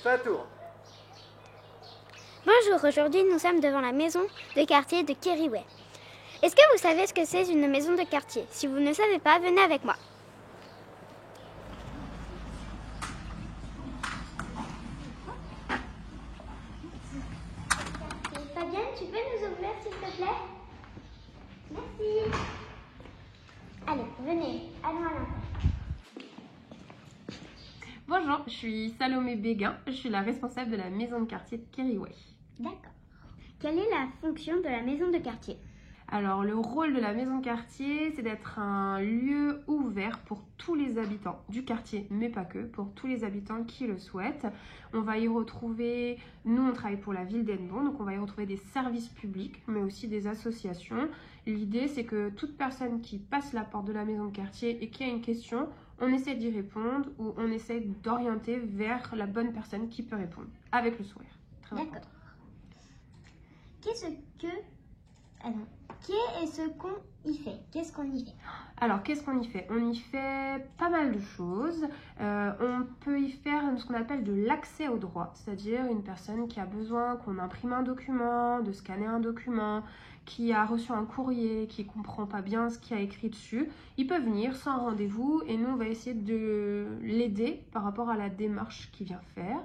pas tour. Bonjour, aujourd'hui nous sommes devant la maison de quartier de Keriway. Est-ce que vous savez ce que c'est une maison de quartier? Si vous ne savez pas, venez avec moi. Fabienne, tu peux nous ouvrir s'il te plaît? Merci. Allez, venez, allons à l'intérieur. Bonjour, je suis Salomé Béguin, je suis la responsable de la maison de quartier de Keriway. D'accord. Quelle est la fonction de la maison de quartier? Alors, le rôle de la maison de quartier, c'est d'être un lieu ouvert pour tous les habitants du quartier, mais pas que, pour tous les habitants qui le souhaitent. On va y retrouver, nous on travaille pour la ville d'Hennebont, donc on va y retrouver des services publics, mais aussi des associations. L'idée, c'est que toute personne qui passe la porte de la maison de quartier et qui a une question, on essaie d'y répondre ou on essaie d'orienter vers la bonne personne qui peut répondre, avec le sourire. D'accord. Qu'est-ce qu'on y fait? Qu'est-ce qu'on y fait? Alors, qu'est-ce qu'on y fait? On y fait pas mal de choses. On peut y faire ce qu'on appelle de l'accès au droit, c'est-à-dire une personne qui a besoin qu'on imprime un document, de scanner un document, qui a reçu un courrier, qui ne comprend pas bien ce qu'il y a écrit dessus. Il peut venir sans rendez-vous et nous, on va essayer de l'aider par rapport à la démarche qu'il vient faire.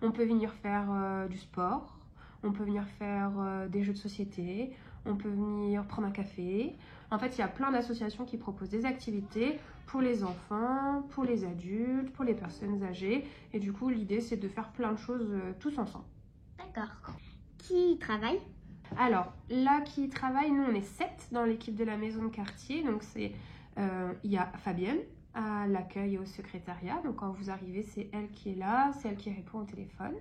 On peut venir faire du sport, on peut venir faire des jeux de société, on peut venir prendre un café. En fait, il y a plein d'associations qui proposent des activités pour les enfants, pour les adultes, pour les personnes âgées. Et du coup, l'idée, c'est de faire plein de choses tous ensemble. D'accord. Qui y travaille? Alors, là, qui y travaille, nous, on est 7 dans l'équipe de la maison de quartier. Donc, il y a Fabienne à l'accueil et au secrétariat. Donc, quand vous arrivez, c'est elle qui est là, c'est elle qui répond au téléphone.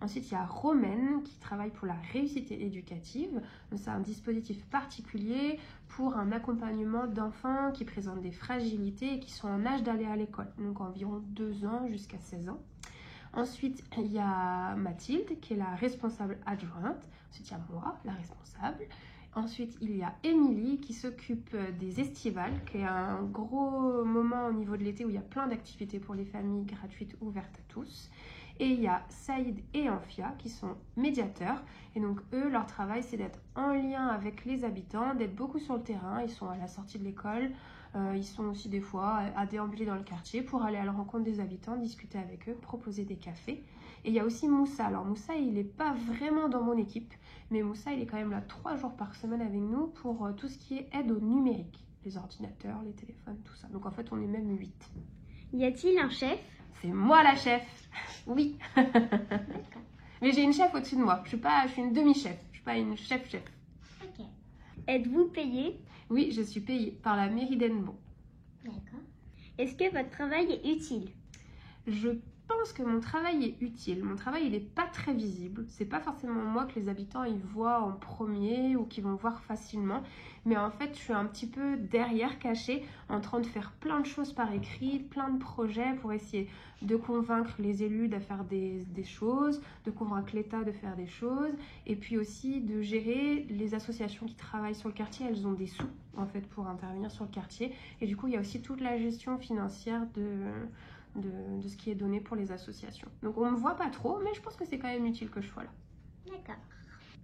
Ensuite, il y a Romaine qui travaille pour la réussite éducative. C'est un dispositif particulier pour un accompagnement d'enfants qui présentent des fragilités et qui sont en âge d'aller à l'école. Donc, environ 2 ans jusqu'à 16 ans. Ensuite, il y a Mathilde qui est la responsable adjointe. Ensuite, il y a moi, la responsable. Ensuite, il y a Émilie qui s'occupe des estivales, qui est un gros moment au niveau de l'été où il y a plein d'activités pour les familles gratuites ouvertes à tous. Et il y a Saïd et Anfia qui sont médiateurs. Et donc, eux, leur travail, c'est d'être en lien avec les habitants, d'être beaucoup sur le terrain. Ils sont à la sortie de l'école. Ils sont aussi des fois à déambuler dans le quartier pour aller à la rencontre des habitants, discuter avec eux, proposer des cafés. Et il y a aussi Moussa. Alors Moussa, il n'est pas vraiment dans mon équipe, mais Moussa, il est quand même là 3 jours par semaine avec nous pour tout ce qui est aide au numérique. Les ordinateurs, les téléphones, tout ça. Donc en fait, on est même 8. Y a-t-il un chef? C'est moi la chef. Oui. D'accord. Mais j'ai une chef au-dessus de moi. Je suis une demi-chef. Je ne suis pas une chef-chef. Ok. Êtes-vous payé? Oui, je suis payée par la mairie d'Hennebont. D'accord. Est-ce que votre travail est utile? Je pense que mon travail est utile. Mon travail, il n'est pas très visible. C'est pas forcément moi que les habitants ils voient en premier ou qu'ils vont voir facilement. Mais en fait, je suis un petit peu derrière, cachée, en train de faire plein de choses par écrit, plein de projets pour essayer de convaincre les élus de faire des choses, de convaincre l'État de faire des choses, et puis aussi de gérer les associations qui travaillent sur le quartier. Elles ont des sous, en fait, pour intervenir sur le quartier. Et du coup, il y a aussi toute la gestion financière de ce qui est donné pour les associations. Donc on ne me voit pas trop, mais je pense que c'est quand même utile que je sois là. D'accord.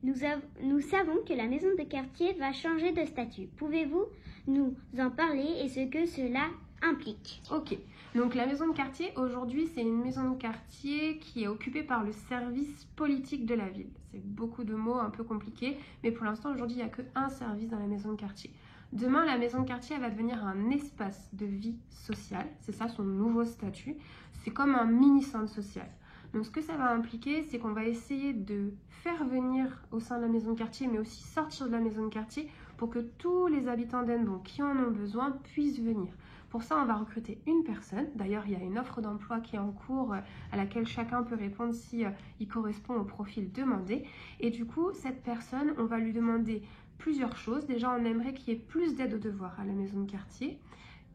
Nous savons que la maison de quartier va changer de statut. Pouvez-vous nous en parler et ce que cela implique? Ok, donc la maison de quartier, aujourd'hui, c'est une maison de quartier qui est occupée par le service politique de la ville. C'est beaucoup de mots un peu compliqués, mais pour l'instant, aujourd'hui, il n'y a qu'un service dans la maison de quartier. Demain, la maison de quartier elle va devenir un espace de vie sociale. C'est ça son nouveau statut. C'est comme un mini-centre social. Donc ce que ça va impliquer, c'est qu'on va essayer de faire venir au sein de la maison de quartier, mais aussi sortir de la maison de quartier pour que tous les habitants d'Hennebont qui en ont besoin puissent venir. Pour ça, on va recruter une personne. D'ailleurs, il y a une offre d'emploi qui est en cours à laquelle chacun peut répondre si il correspond au profil demandé. Et du coup, cette personne, on va lui demander plusieurs choses. Déjà, on aimerait qu'il y ait plus d'aide aux devoirs à la maison de quartier,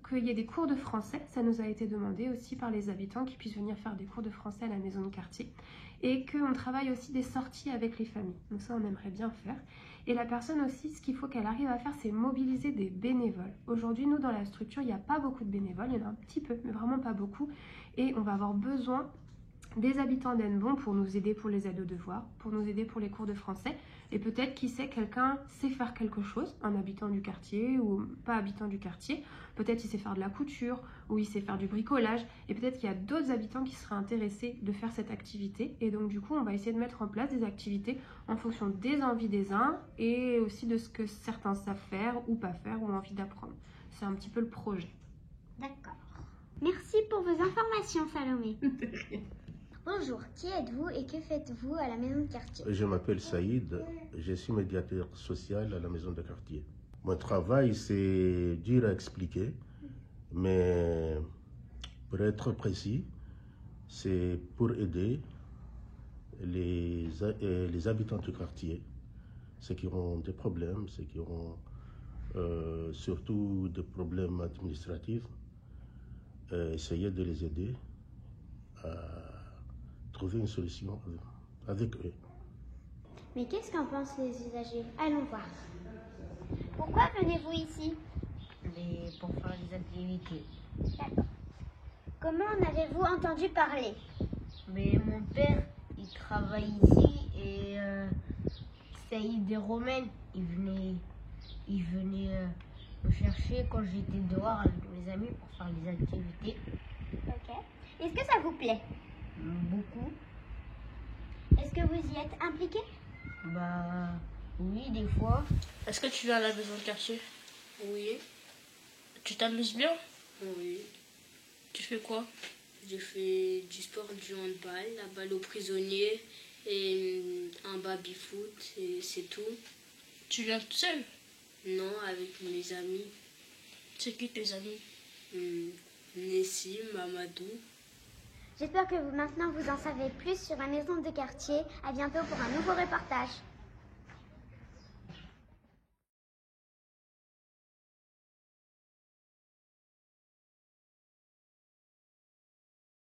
qu'il y ait des cours de français, ça nous a été demandé aussi par les habitants qui puissent venir faire des cours de français à la maison de quartier, et qu'on travaille aussi des sorties avec les familles. Donc ça, on aimerait bien faire. Et la personne aussi, ce qu'il faut qu'elle arrive à faire, c'est mobiliser des bénévoles. Aujourd'hui, nous, dans la structure, il n'y a pas beaucoup de bénévoles, il y en a un petit peu, mais vraiment pas beaucoup, et on va avoir besoin des habitants d'Hennebont pour nous aider pour les aides aux devoirs, pour nous aider pour les cours de français. Et peut-être, qui sait, quelqu'un sait faire quelque chose, un habitant du quartier ou pas habitant du quartier. Peut-être il sait faire de la couture ou il sait faire du bricolage. Et peut-être qu'il y a d'autres habitants qui seraient intéressés de faire cette activité. Et donc du coup, on va essayer de mettre en place des activités en fonction des envies des uns et aussi de ce que certains savent faire ou pas faire ou ont envie d'apprendre. C'est un petit peu le projet. D'accord. Merci pour vos informations, Salomé. Bonjour, qui êtes-vous et que faites-vous à la maison de quartier? Je m'appelle Saïd, je suis médiateur social à la maison de quartier. Mon travail, c'est dur à expliquer, mais pour être précis, c'est pour aider les habitants du quartier, ceux qui ont des problèmes, ceux qui ont surtout des problèmes administratifs, essayer de les aider à trouver une solution avec eux. Mais qu'est-ce qu'en pensent les usagers? Allons voir. Pourquoi venez-vous ici? Mais pour faire des activités. D'accord. Comment en avez-vous entendu parler? Mais mon père, il travaille ici et Saïd et Romaine, ils venaient me chercher quand j'étais dehors avec mes amis pour faire des activités. Ok. Est-ce que ça vous plaît? Beaucoup. Est-ce que vous y êtes impliqué? Bah oui, des fois. Est-ce que tu viens à la maison de quartier? Oui. Tu t'amuses bien? Oui. Tu fais quoi? J'ai fait du sport, du handball, la balle aux prisonniers et un baby-foot et c'est tout. Tu viens tout seul? Non, avec mes amis. C'est qui tes amis? Nessim, Mamadou. J'espère que maintenant vous en savez plus sur la maison de quartier. À bientôt pour un nouveau reportage.